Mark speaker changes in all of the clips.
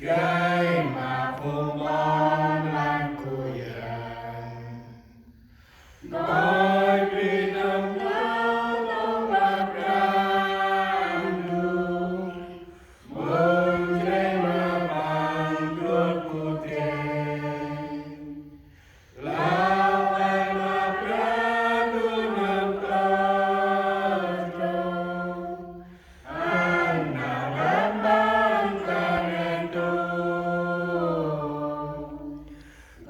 Speaker 1: Gai mà phùng bon lan kuyen Goi pinam nang magrandu Muntre mapangkut putih Lawan magrandu ng kadro Analaman kanento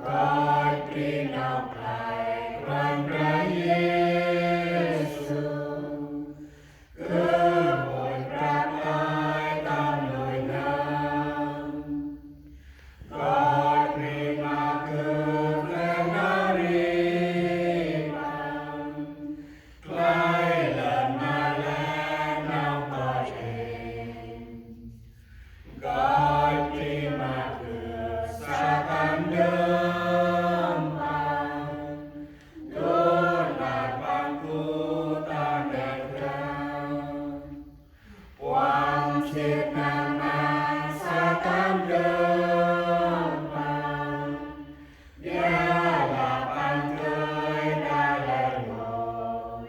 Speaker 1: Goi pinaplay kwan Yesu Kemoy praplay tamloy nam Goi primakut lenaripan Klay lan malen ng koin Goi primakut sa tandempan Doon pangkutan ekran Puang sit naman sa tandempan Dialapan ko'y dalangon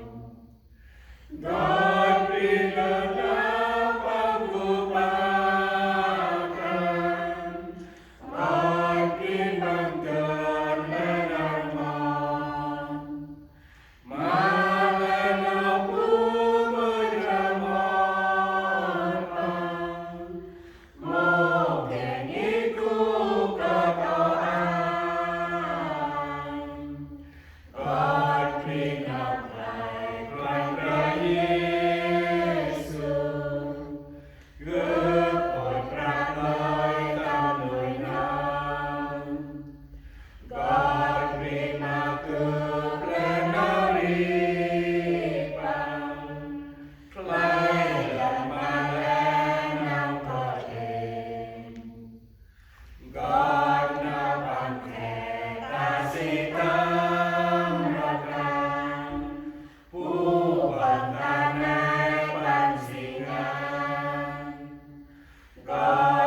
Speaker 1: Goi pinagdang pagkupakan Goi pinagdan lenarman Malanaw pumagramon Mo geniku kataan Goi pinaplay kwan Yesu Gepoy praplay tamloy nam Goi primakut lenaripan Klay lan malen ng koin Goi napan ketasitam rakan Pupan tanay pansingan Goi